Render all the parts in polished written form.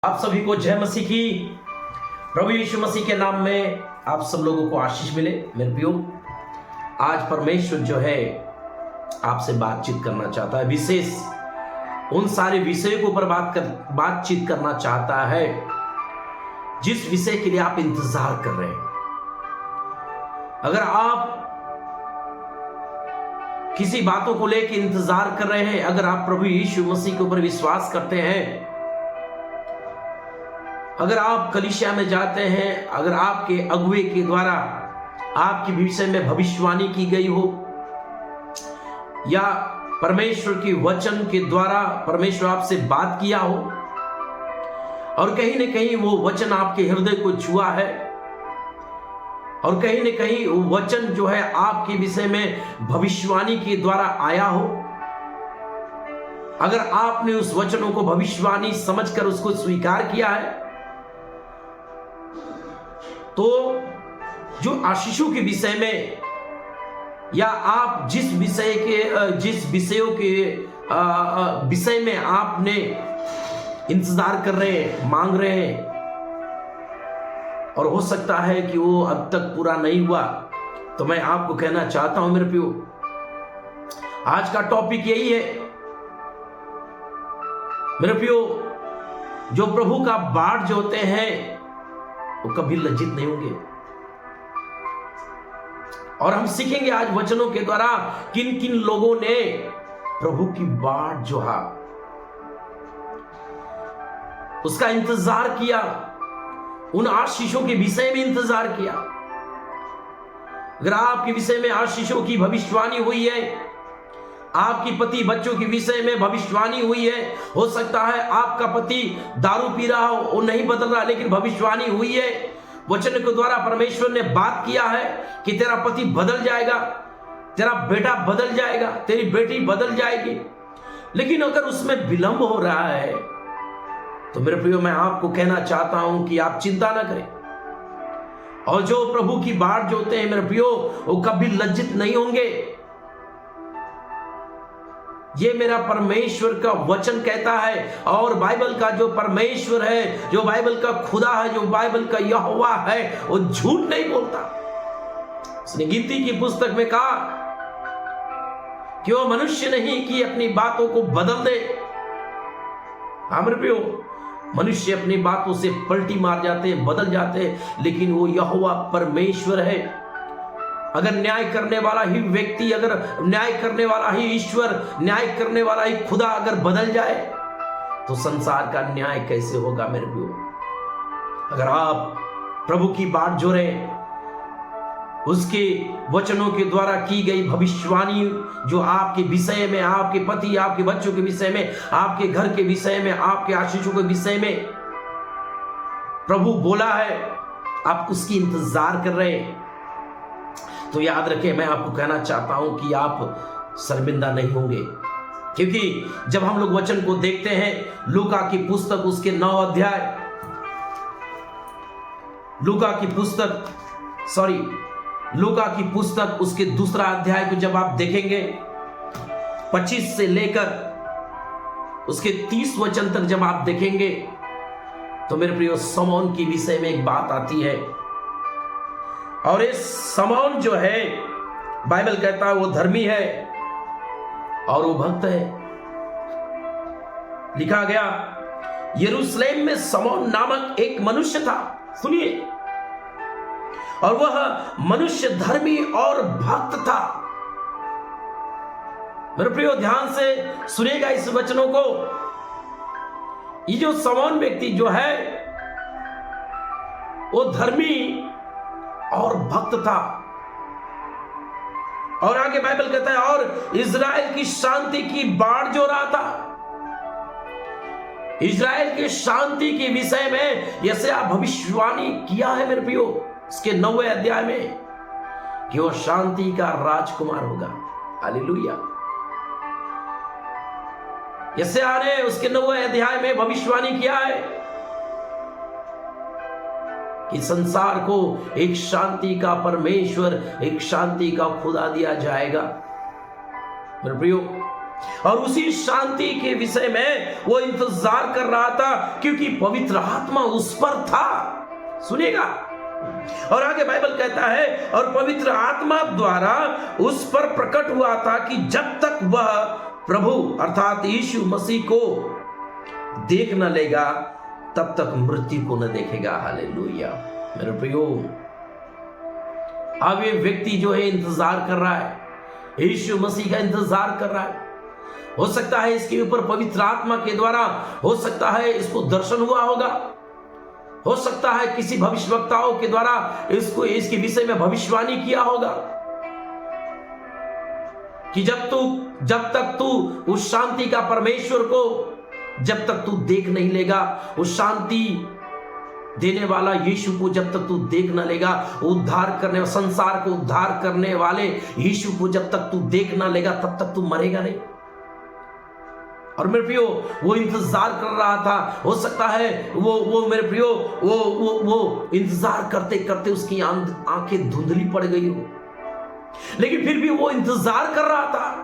आप सभी को जय मसीह की। प्रभु यीशु मसीह के नाम में आप सब लोगों को आशीष मिले। मेरे प्रियो, आज परमेश्वर जो है आपसे बातचीत करना चाहता है, विशेष उन सारे विषयों के ऊपर बातचीत करना चाहता है जिस विषय के लिए आप इंतजार कर रहे हैं। अगर आप किसी बातों को लेकर इंतजार कर रहे हैं, अगर आप प्रभु यीशु मसीह के ऊपर विश्वास करते हैं, अगर आप कलीसिया में जाते हैं, अगर आपके अगुवे के द्वारा आपके विषय में भविष्यवाणी की गई हो या परमेश्वर के वचन के द्वारा परमेश्वर आपसे बात किया हो और कहीं न कहीं वो वचन आपके हृदय को छुआ है और कहीं न कहीं वो वचन जो है आपके विषय में भविष्यवाणी के द्वारा आया हो, अगर आपने उस वचनों को भविष्यवाणी समझकर उसको स्वीकार किया है, तो जो आशीषों के विषय में या आप जिस विषयों के विषय में आपने इंतजार कर रहे हैं, मांग रहे हैं, और हो सकता है कि वो अब तक पूरा नहीं हुआ, तो मैं आपको कहना चाहता हूं मेरे प्रियो, आज का टॉपिक यही है मेरे प्रियो, जो प्रभु का बाढ़ जो होते हैं वो कभी लज्जित नहीं होंगे। और हम सीखेंगे आज वचनों के द्वारा किन किन लोगों ने प्रभु की बाढ़ जो है उसका इंतजार किया, उन आशीषों के विषय में इंतजार किया। अगर आपके विषय में आशीषों की भविष्यवाणी हुई है, आपकी पति बच्चों के विषय में भविष्यवाणी हुई है, हो सकता है आपका पति दारू पी रहा हो, वो नहीं बदल रहा, लेकिन भविष्यवाणी हुई है, वचन के द्वारा परमेश्वर ने बात किया है कि तेरा पति बदल जाएगा, तेरा बेटा बदल जाएगा, तेरी बेटी बदल जाएगी। लेकिन अगर उसमें विलंब हो रहा है तो मेरे प्रियो, मैं आपको कहना चाहता हूं कि आप चिंता ना करें, और जो प्रभु की बाढ़ जो होते हैं मेरे प्रियो, वो कभी लज्जित नहीं होंगे। ये मेरा परमेश्वर का वचन कहता है, और बाइबल का जो परमेश्वर है, जो बाइबल का खुदा है, जो बाइबल का यहोवा है, वो झूठ नहीं बोलता। उसने गिनती की पुस्तक में कहा कि वो मनुष्य नहीं कि अपनी बातों को बदल दे। हाँ मेरे प्रियो, मनुष्य अपनी बातों से पलटी मार जाते हैं, बदल जाते हैं, लेकिन वो यहोवा परमेश्वर है। अगर न्याय करने वाला ही व्यक्ति, अगर न्याय करने वाला ही ईश्वर, न्याय करने वाला ही खुदा अगर बदल जाए तो संसार का न्याय कैसे होगा मेरे प्रियो। अगर आप प्रभु की बात जो रहे, उसके वचनों के द्वारा की गई भविष्यवाणी जो आपके विषय में, आपके पति, आपके बच्चों के विषय में, आपके घर के विषय में, आपके आशीषों के विषय में प्रभु बोला है, आप उसकी इंतजार कर रहे हैं, तो याद रखें, मैं आपको कहना चाहता हूं कि आप शर्मिंदा नहीं होंगे। क्योंकि जब हम लोग वचन को देखते हैं, लूका की पुस्तक उसके 9 अध्याय, लूका की पुस्तक उसके 2 अध्याय को जब आप देखेंगे, 25 से लेकर उसके 30 वचन तक जब आप देखेंगे, तो मेरे प्रियो, शमौन की विषय में एक बात आती है। और ये शमौन जो है, बाइबल कहता है वो धर्मी है और वो भक्त है। लिखा गया, यरूशलेम में शमौन नामक एक मनुष्य था, सुनिए, और वह मनुष्य धर्मी और भक्त था। मेरे प्रियो, ध्यान से सुनिएगा इस वचनों को। ये जो शमौन व्यक्ति जो है वो धर्मी और भक्त था। और आगे बाइबल कहता है, और इजराइल की शांति की बाढ़ जो रहा था, इजराइल की शांति के विषय में यशायाह भविष्यवाणी किया है मेरे प्रियो, इसके 9वें अध्याय में, कि वो शांति का राजकुमार होगा। हालेलुया। यशायाह ने उसके 9वें अध्याय में भविष्यवाणी किया है कि संसार को एक शांति का परमेश्वर, एक शांति का खुदा दिया जाएगा। मेरे प्रियो, और उसी शांति के विषय में वो इंतजार कर रहा था, क्योंकि पवित्र आत्मा उस पर था। सुनिएगा, और आगे बाइबल कहता है, और पवित्र आत्मा द्वारा उस पर प्रकट हुआ था कि जब तक वह प्रभु अर्थात यीशु मसीह को देख न लेगा तब तक मृत्यु को न देखेगा। हालेलुया। मेरे प्रियो, अब ये व्यक्ति जो है इंतजार कर रहा है, यीशु मसीह का इंतजार कर रहा है। हो सकता है इसके ऊपर पवित्र आत्मा के द्वारा, हो सकता है इसको दर्शन हुआ होगा, हो सकता है किसी भविष्यवक्ताओं के द्वारा इसको इसके विषय में भविष्यवाणी किया होगा कि जब तक तू उस शांति का परमेश्वर को जब तक तू देख नहीं लेगा, उस शांति देने वाला यीशु को जब तक तू देख न लेगा, उद्धार करने, संसार को उद्धार करने वाले यीशु को जब तक तू देख न लेगा तब तक तू मरेगा नहीं। और मेरे प्रियो, वो इंतजार कर रहा था। हो सकता है वो मेरे प्रियो वो इंतजार करते करते उसकी आंखें धुंधली पड़ गई हो, लेकिन फिर भी वो इंतजार कर रहा था।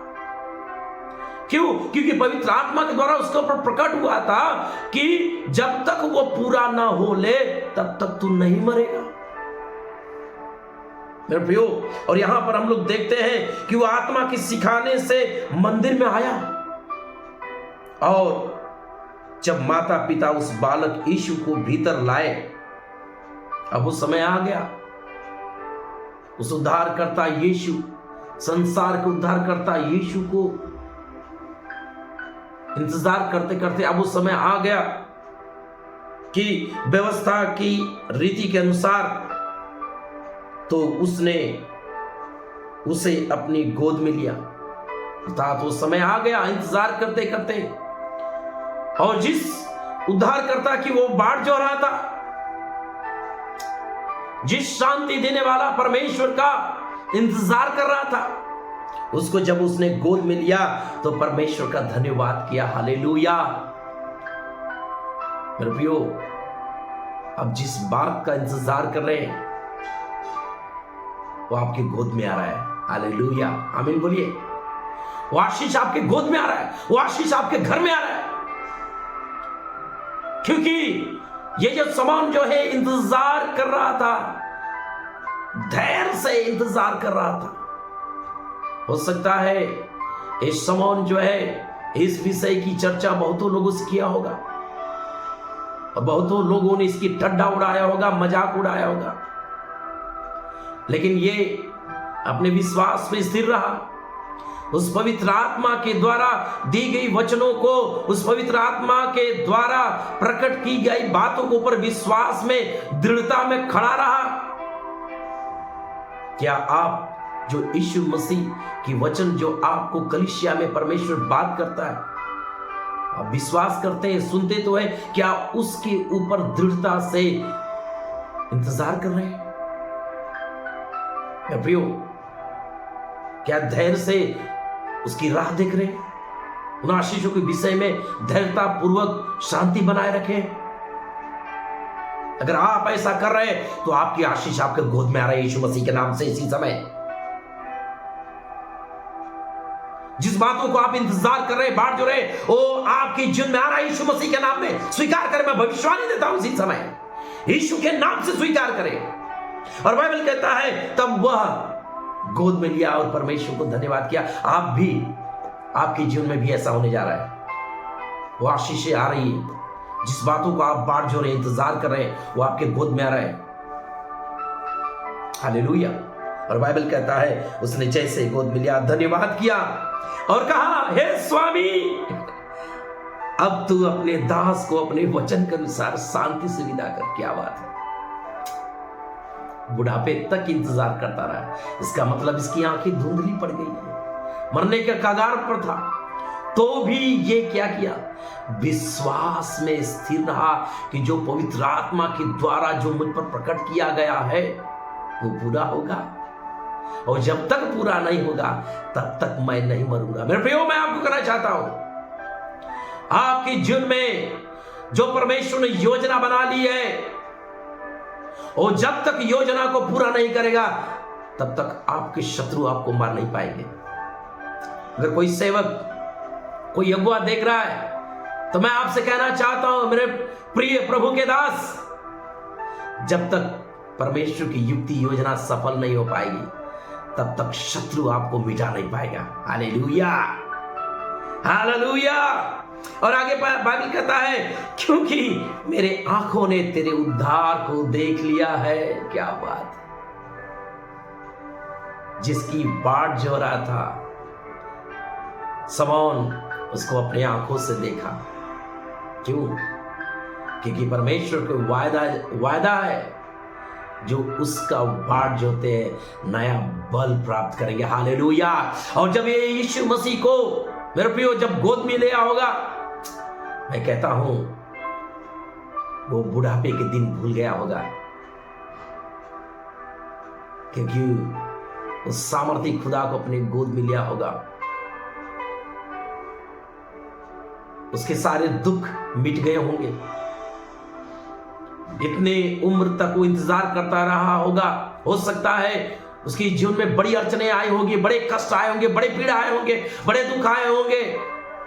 क्यों? क्योंकि पवित्र आत्मा के द्वारा उसके ऊपर प्रकट हुआ था कि जब तक वो पूरा ना हो ले तब तक तू नहीं मरेगा। मेरे प्रियो, और यहां पर हम लोग देखते हैं कि वो आत्मा के सिखाने से मंदिर में आया, और जब माता पिता उस बालक यीशु को भीतर लाए, अब वो समय आ गया। उस उद्धारकर्ता यीशु, संसार के उद्धारकर्ता यीशु को इंतजार करते करते अब वो समय आ गया कि व्यवस्था की रीति के अनुसार तो उसने उसे अपनी गोद में लिया। अर्थात वो समय आ गया इंतजार करते करते, और जिस उद्धारकर्ता की वो बाट जो रहा था, जिस शांति देने वाला परमेश्वर का इंतजार कर रहा था, उसको जब उसने गोद में लिया तो परमेश्वर का धन्यवाद किया। हालेलुया। मेरे प्रियो, अब जिस बात का इंतजार कर रहे हैं वो आपके गोद में आ रहा है। हालेलुया, आमीन बोलिए। वो आशीष आपके गोद में आ रहा है, वो आशीष आपके घर में आ रहा है, क्योंकि ये जो शमौन जो है इंतजार कर रहा था, धैर्य से इंतजार कर रहा था। हो सकता है इस शमौन जो है इस विषय की चर्चा बहुतों लोगों से किया होगा, और बहुतों लोगों ने इसकी ठट्ठा उड़ाया होगा, मजाक उड़ाया होगा, लेकिन ये अपने विश्वास में स्थिर रहा। उस पवित्र आत्मा के द्वारा दी गई वचनों को, उस पवित्र आत्मा के द्वारा प्रकट की गई बातों के ऊपर विश्वास में, दृढ़ता में खड़ा रहा। क्या आप जो यीशु मसीह की वचन जो आपको कलीसिया में परमेश्वर बात करता है, आप विश्वास करते हैं, सुनते तो है, क्या उसके ऊपर दृढ़ता से इंतजार कर रहे हैं? प्रियो, क्या धैर्य से उसकी राह देख रहे हैं? उन आशीषों के विषय में धैर्यता पूर्वक शांति बनाए रखें। अगर आप ऐसा कर रहे हैं तो आपकी आशीष आपके गोद में आ रही है यीशु मसीह के नाम से। इसी समय जिस बातों को आप इंतजार कर रहे हैं, बाट जो रहे, वो आपके जीवन में आ रहा है यीशु मसीह के नाम में। स्वीकार करें, मैं भविष्यवाणी देता हूं इसी समय, यीशु के नाम से स्वीकार करें। और बाइबल कहता है तब वह गोद में लिया और परमेश्वर को धन्यवाद किया। आप भी, आपके जीवन में भी ऐसा होने जा रहा है। वो आशीषें आ रही है, जिस बातों को आप बाट जो रहे, इंतजार कर रहे हैं, वो आपके गोद में आ रहा है। हालेलुया। और बाइबल कहता है उसने जैसे गोद में लिया, धन्यवाद किया और कहा, हे स्वामी, अब तू अपने दास को अपने वचन के अनुसार शांति से विदा कर। क्या बात है। बुढ़ापे तक इंतजार करता रहा, इसका मतलब इसकी आंखें धुंधली पड़ गई है, मरने के कगार पर था, तो भी ये क्या किया, विश्वास में स्थिर रहा कि जो पवित्र आत्मा के द्वारा जो मुझ पर प्रकट किया गया है वो पूरा होगा, और जब तक पूरा नहीं होगा तब तक मैं नहीं मरूंगा। मेरे प्रियो, मैं आपको कहना चाहता हूं, आपके जीवन में जो परमेश्वर ने योजना बना ली है, और जब तक योजना को पूरा नहीं करेगा तब तक आपके शत्रु आपको मार नहीं पाएंगे। अगर कोई सेवक कोई अगुआ देख रहा है तो मैं आपसे कहना चाहता हूं मेरे प्रिय प्रभु के दास, जब तक परमेश्वर की युक्ति योजना सफल नहीं हो पाएगी तब तक शत्रु आपको मिटा नहीं पाएगा। Hallelujah, hallelujah. और आगे बाइबल कहता है क्योंकि मेरे आंखों ने तेरे उद्धार को देख लिया है। क्या बात, जिसकी बाट जो रहा था समौन उसको अपनी आंखों से देखा। क्यों? क्योंकि परमेश्वर को वायदा है जो उसका बाट जोते हैं नया बल प्राप्त करेंगे। हालेलुया। और जब ये यीशु मसीह को मेरे प्रियो जब गोद में लिया होगा, मैं कहता हूं वो बुढ़ापे के दिन भूल गया होगा, क्योंकि उस सामर्थी खुदा को अपने गोद में लिया होगा। उसके सारे दुख मिट गए होंगे। इतने उम्र तक वो इंतजार करता रहा होगा। हो सकता है उसकी जीवन में बड़ी अड़चने आई होगी, बड़े कष्ट आए होंगे, बड़े पीड़ा आए होंगे, बड़े दुख आए होंगे।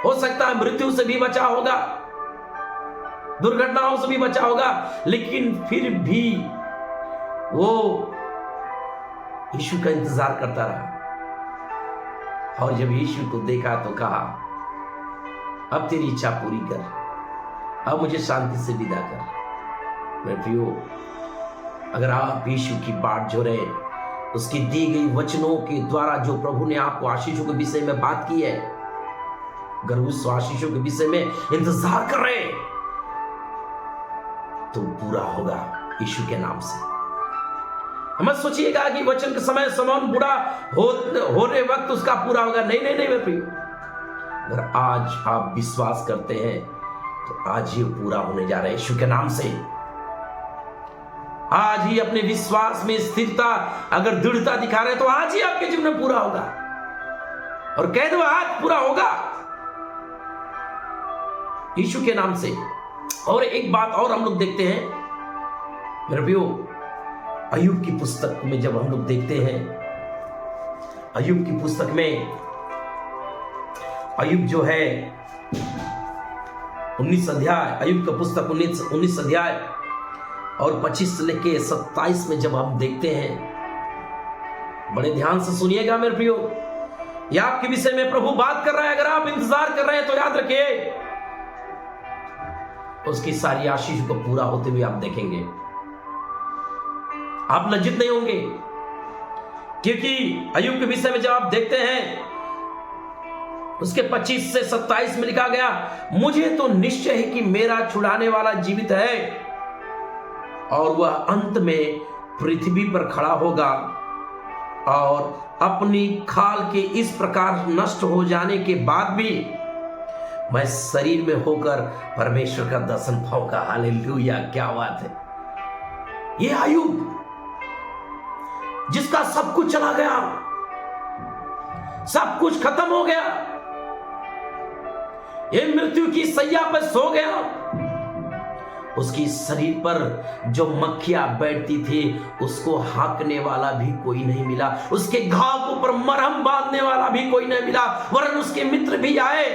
हो सकता है मृत्यु से भी बचा होगा, दुर्घटनाओं से भी बचा होगा, लेकिन फिर भी वो यीशु का इंतजार करता रहा। और जब यीशु को देखा तो कहा, अब तेरी इच्छा पूरी कर, अब मुझे शांति से विदा कर। मेरे प्रियो, अगर आप यीशु की बाट जो रहे, उसकी दी गई वचनों के द्वारा जो प्रभु ने आपको आशीषों के विषय में बात की है, अगर उस आशीषों के विषय में इंतजार कर रहे तो पूरा होगा यीशु के नाम से। मत सोचिएगा कि वचन के समय समौन बूढ़ा होने वक्त उसका पूरा होगा। नहीं नहीं नहीं मेरे प्रियो, अगर आज आप विश्वास करते हैं तो आज ही पूरा होने जा रहा है यीशु के नाम से। आज ही अपने विश्वास में स्थिरता अगर दृढ़ता दिखा रहे हैं तो आज ही आपके जीवन में पूरा होगा। और कह दो आज पूरा होगा यीशु के नाम से। और एक बात और हम लोग देखते हैं मेरे प्रियो, अय्यूब की पुस्तक में जब हम लोग देखते हैं, अय्यूब की पुस्तक में अय्यूब जो है 19 अध्याय, अय्यूब का पुस्तक 19 अध्याय और 25 से लेके 27 में जब हम देखते हैं, बड़े ध्यान से सुनिएगा मेरे प्रियो, यह आपके विषय में प्रभु बात कर रहा है। अगर आप इंतजार कर रहे हैं तो याद रखिए उसकी सारी आशीष को पूरा होते हुए आप देखेंगे। आप लज्जित नहीं होंगे, क्योंकि अय्यूब के विषय में जब आप देखते हैं उसके 25 से 27 में लिखा गया, मुझे तो निश्चय है कि मेरा छुड़ाने वाला जीवित है और वह अंत में पृथ्वी पर खड़ा होगा और अपनी खाल के इस प्रकार नष्ट हो जाने के बाद भी मैं शरीर में होकर परमेश्वर का दर्शन पाऊंगा। हालेलुया, क्या बात है। ये अय्यूब जिसका सब कुछ चला गया, सब कुछ खत्म हो गया, ये मृत्यु की सैया पर सो गया, उसकी शरीर पर जो मक्खियां बैठती थी उसको हाँकने वाला भी कोई नहीं मिला, उसके घाव पर मरहम बांधने वाला भी कोई नहीं मिला, वरन उसके मित्र भी आए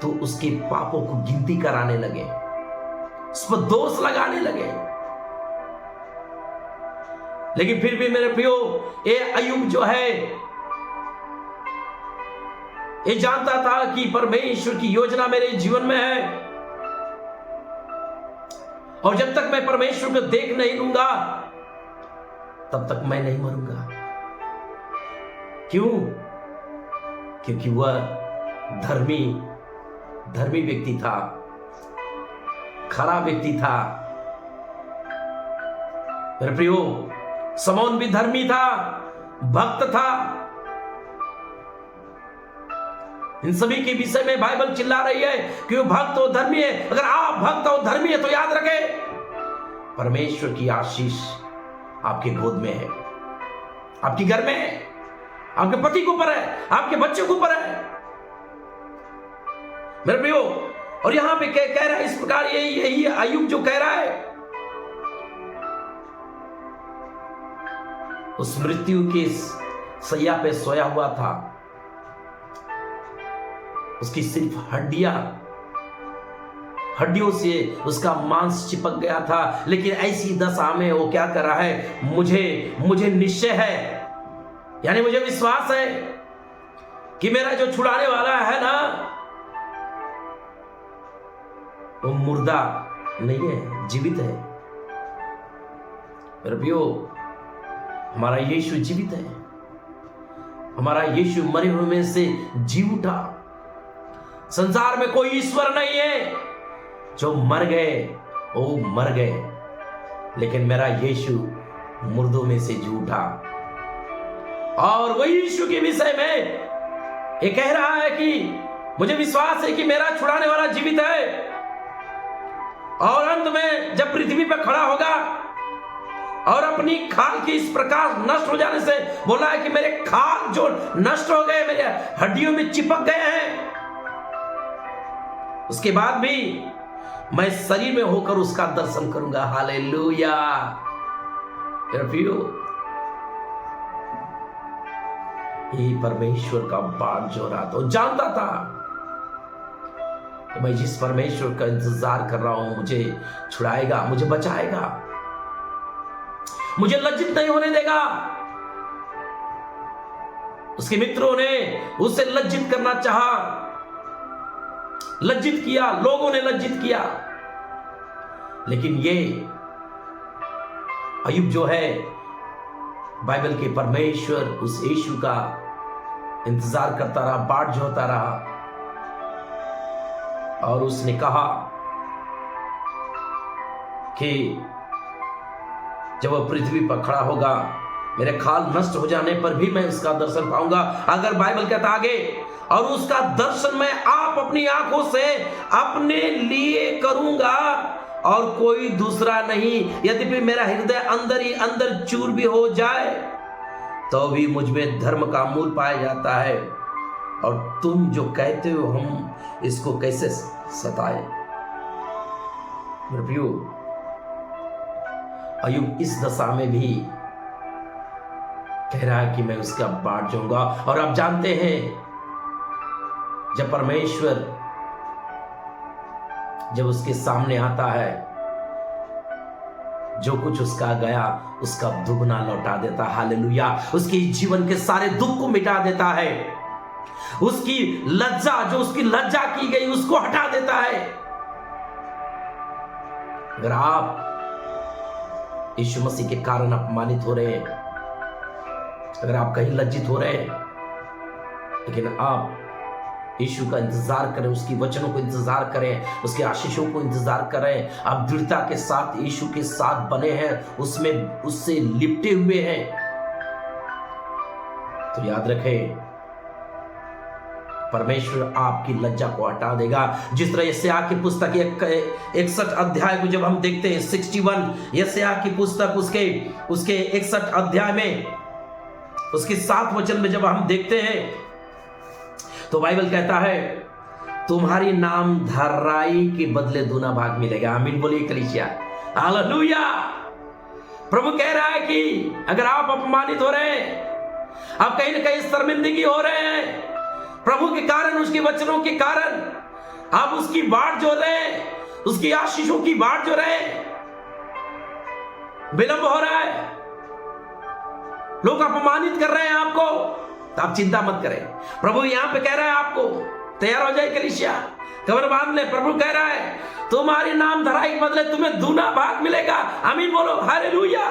तो उसके पापों को गिनती कराने लगे, उस पर दोष लगाने लगे। लेकिन फिर भी मेरे प्रियो, ये अय्यूब जो है ये जानता था कि परमेश्वर की योजना मेरे जीवन में है और जब तक मैं परमेश्वर को देख नहीं लूंगा तब तक मैं नहीं मरूंगा। क्यों? क्योंकि वह धर्मी व्यक्ति था, खरा व्यक्ति था। मेरे प्रियो, समौन भी धर्मी था, भक्त था। इन सभी के विषय में बाइबल चिल्ला रही है कि वो भक्त और धर्मी है। अगर आप भक्त और धर्मी है तो याद रखें, परमेश्वर की आशीष आपके गोद में है, आपके घर में है, आपके पति के ऊपर है, आपके बच्चों के ऊपर है मेरे प्रियो। और यहां पे कह रहा है इस प्रकार, यही अय्यूब जो कह रहा है, उस मृत्यु के सैया पे सोया हुआ था, उसकी सिर्फ हड्डियों से उसका मांस चिपक गया था, लेकिन ऐसी दशा में वो क्या कर रहा है, मुझे निश्चय है, यानी मुझे विश्वास है कि मेरा जो छुड़ाने वाला है ना, वो मुर्दा नहीं है, जीवित है। मेरे प्रियो, हमारा यीशु जीवित है। हमारा यीशु मरे हुए में से जी उठा। संसार में कोई ईश्वर नहीं है। जो मर गए वो मर गए, लेकिन मेरा यीशु मुर्दों में से जी उठा। और वही यीशु के विषय में ये कह रहा है कि मुझे विश्वास है कि मेरा छुड़ाने वाला जीवित है, और अंत में जब पृथ्वी पर खड़ा होगा और अपनी खाल की इस प्रकार नष्ट हो जाने से बोला है कि मेरे खाल जो नष्ट हो गए, मेरे हड्डियों में चिपक गए हैं, उसके बाद भी मैं शरीर में होकर उसका दर्शन करूंगा। हालेलुया। ये परमेश्वर का बात जो रहा था, जानता था कि मैं जिस परमेश्वर का इंतजार कर रहा हूं मुझे छुड़ाएगा, मुझे बचाएगा, मुझे लज्जित नहीं होने देगा। उसके मित्रों ने उसे लज्जित करना चाहा, लज्जित किया, लोगों ने लज्जित किया, लेकिन ये अय्यूब जो है, बाइबल के परमेश्वर उस यीशु का इंतजार करता रहा, बाट जोता रहा, और उसने कहा कि जब वह पृथ्वी पर खड़ा होगा, मेरे खाल नष्ट हो जाने पर भी मैं उसका दर्शन पाऊंगा। अगर बाइबल कहता आगे, और उसका दर्शन मैं आप अपनी आंखों से अपने लिए करूंगा और कोई दूसरा नहीं। यद्यपि मेरा हृदय अंदर ही अंदर चूर भी हो जाए तो भी मुझ में धर्म का मूल पाया जाता है, और तुम जो कहते हो हम इसको कैसे सताए। मेरे प्रियो, अय्यूब इस दशा में भी कह रहा है कि मैं उसका बाट जाऊंगा। और आप जानते हैं, जब परमेश्वर जब उसके सामने आता है, जो कुछ उसका गया उसका दुगना लौटा देता। हालेलुया। उसके जीवन के सारे दुख को मिटा देता है। उसकी लज्जा, जो उसकी लज्जा की गई, उसको हटा देता है। अगर आप यीशु मसीह के कारण अपमानित हो रहे हैं, अगर आप कहीं लज्जित हो रहे हैं, लेकिन आप यीशु का इंतजार करें, उसकी वचनों को इंतजार करें, उसके आशीषों को इंतजार करें, आप दृढ़ता के साथ यीशु के साथ बने हैं, उसमें उससे लिपटे हुए हैं, तो याद रखें, परमेश्वर आपकी लज्जा को हटा देगा। जिस तरह यशायाह की पुस्तक 61 अध्याय को जब हम देखते हैं, 61 यशायाह की पुस्तक उसके 61 अध्याय में उसके 7 वचन में जब हम देखते हैं, तो बाइबल कहता है, तुम्हारी नाम धराई के बदले दूना भाग मिलेगा। आमीन बोलिए कलीसिया। हालेलुया। प्रभु कह रहा है कि अगर आप अपमानित हो रहे हैं, आप कहीं ना कहीं शर्मिंदगी हो रहे हैं प्रभु के कारण, उसके वचनों के कारण, आप उसकी बाट जो रहे हैं, उसकी आशीषों की बाट जो रहे हैं, विलंब हो रहा है, लोग अपमानित कर रहे हैं आपको, तो आप चिंता मत करें। प्रभु यहां पे कह रहा है आपको, तैयार हो जाए कलीसिया, कमर बांध ले। प्रभु कह रहा है, तुम्हारी नाम धराई के बदले तुम्हें दूना भाग मिलेगा। आमीन बोलो। हालेलुया।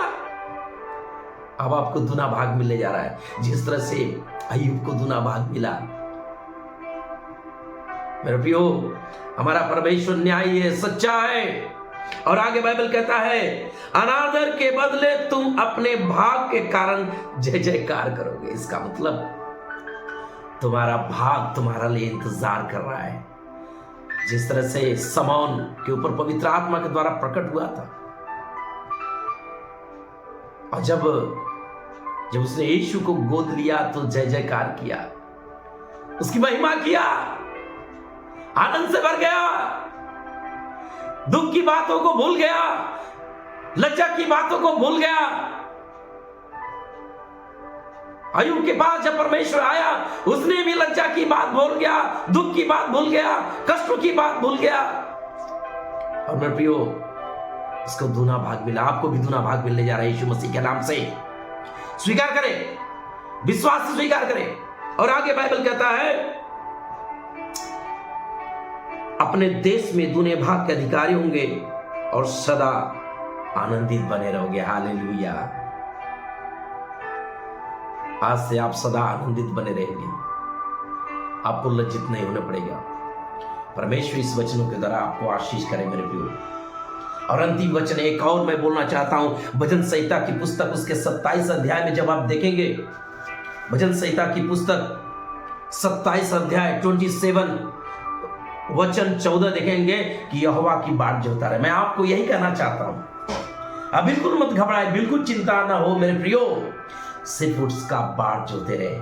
अब आपको दूना भाग मिलने जा रहा है, जिस तरह से अय्यूब को दूना भाग मिला। मेरे प्रियो, हमारा परमेश्वर न्यायी है, सच्चा है। और आगे बाइबल कहता है, अनादर के बदले तुम अपने भाग के कारण जय जयकार करोगे। इसका मतलब तुम्हारा भाग तुम्हारा लिए इंतजार कर रहा है। जिस तरह से समौन के ऊपर पवित्र आत्मा के द्वारा प्रकट हुआ था, और जब उसने यीशु को गोद लिया तो जय जयकार किया, उसकी महिमा किया, आनंद से भर गया, दुख की बातों को भूल गया, लज्जा की बातों को भूल गया, अय्यूब के पास जब परमेश्वर आया, उसने भी लज्जा की बात भूल गया, दुख की बात भूल गया, कष्टों की बात भूल गया। और मेरे प्रियो, उसको दूना भाग मिला, आपको भी दूना भाग मिलने जा रहा है यीशु मसीह के नाम से। स्वीकार करें, विश्वास से स्वीकार करें। और आगे बाइबल कहता है, अपने देश में दूने भाग के अधिकारी होंगे और सदा आनंदित बने रहोगे। हालेलुया। आज से आप सदा आनंदित बने रहेंगे, आपको लज्जित नहीं होना पड़ेगा। परमेश्वर इस वचनों के द्वारा आपको आशीष करे मेरे प्रियो। और अंतिम वचन एक और मैं बोलना चाहता हूं, भजन संहिता की पुस्तक उसके 27 अध्याय में जब आप देखेंगे, भजन संहिता की पुस्तक 27 अध्याय 27 वचन 14 देखेंगे कि यहोवा की बाट जोता रहे। मैं आपको यही कहना चाहता हूं, अब बिल्कुल मत घबराए, बिल्कुल चिंता ना हो मेरे प्रियो, सिर्फ उसका बाट जोते रहे।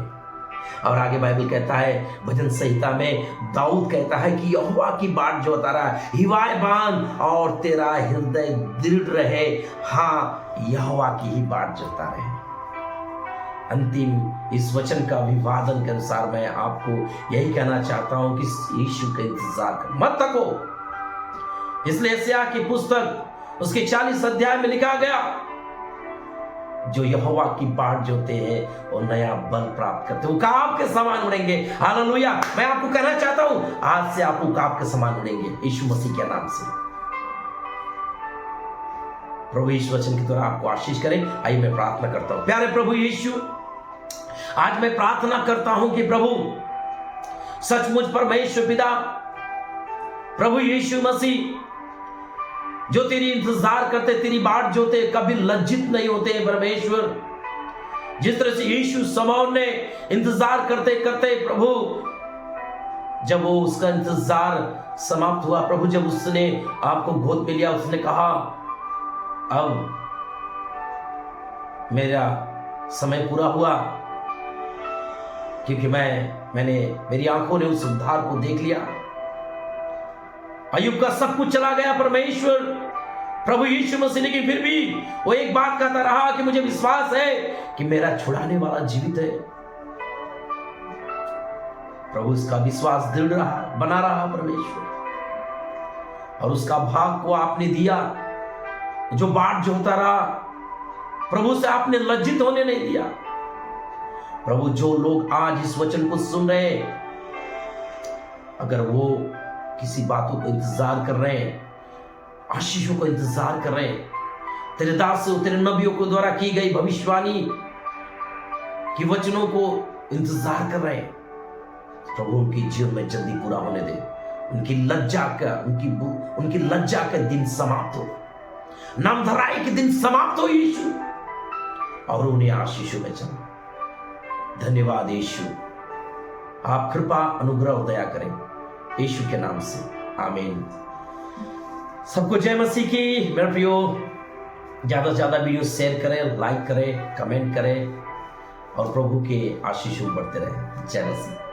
और आगे बाइबल कहता है, भजन संहिता में दाऊद कहता है कि यहोवा की बाट जोता रहा, हिवाए बांध और तेरा हृदय दृढ़ रहे। हाँ, यहोवा की ही बाट जोता रहे। अंतिम इस वचन का अभिवादन के अनुसार मैं आपको यही कहना चाहता हूं कि यीशु का इंतजार कर, मत थको। इसलिए यशायाह की पुस्तक उसके 40 अध्याय में लिखा गया, जो यहोवा की बाट जोते हैं और नया बल प्राप्त करते हैं, उकाब के समान उड़ेंगे। हालेलुया। मैं आपको कहना चाहता हूं, आज से आप उकाब के समान उड़ेंगे यीशु मसीह के नाम से। प्रभु इस वचन के द्वारा आपको आशीष करें। आइए मैं प्रार्थना करता हूं। प्यारे प्रभु यीशु, आज मैं प्रार्थना करता हूं कि प्रभु सचमुच परमेश्वर पिता, प्रभु यीशु मसीह, जो तेरी इंतजार करते, तेरी बाट जोते, कभी लज्जित नहीं होते परमेश्वर। जिस तरह से यीशु समौन ने इंतजार करते करते प्रभु, जब वो उसका इंतजार समाप्त हुआ प्रभु, जब उसने आपको गोद में लिया, उसने कहा अब मेरा समय पूरा हुआ, क्योंकि मेरी आंखों ने उस उद्धार को देख लिया। अय्यूब का सब कुछ चला गया परमेश्वर, प्रभु यीशु मसीह, लेकिन फिर भी वो एक बात कहता रहा कि मुझे विश्वास है कि मेरा छुड़ाने वाला जीवित है। प्रभु उसका विश्वास दृढ़ रहा, बना रहा परमेश्वर, और उसका भाग को आपने दिया। जो बाट जोता रहा प्रभु से आपने लज्जित होने नहीं दिया। प्रभु, जो लोग आज इस वचन को सुन रहे हैं, अगर वो किसी बातों को इंतजार कर रहे हैं, आशीषों को इंतजार कर रहे हैं, तेरे दासों, तेरे नबियों को द्वारा की गई भविष्यवाणी की वचनों को इंतजार कर रहे हैं, प्रभु उनके जीवन में जल्दी पूरा होने दे। उनकी लज्जा का दिन समाप्त हो, नामधराई के दिन समाप्त हो यीशु, और उन्हें आशीषों में चला। धन्यवाद यीशु, आप कृपा, अनुग्रह और दया करें यीशु के नाम से, आमीन। सबको जय मसीह की। मेरे प्रियो, ज्यादा से ज्यादा वीडियो शेयर करें, लाइक करें, कमेंट करें, और प्रभु के आशीष बढ़ते रहे। जय मसीह।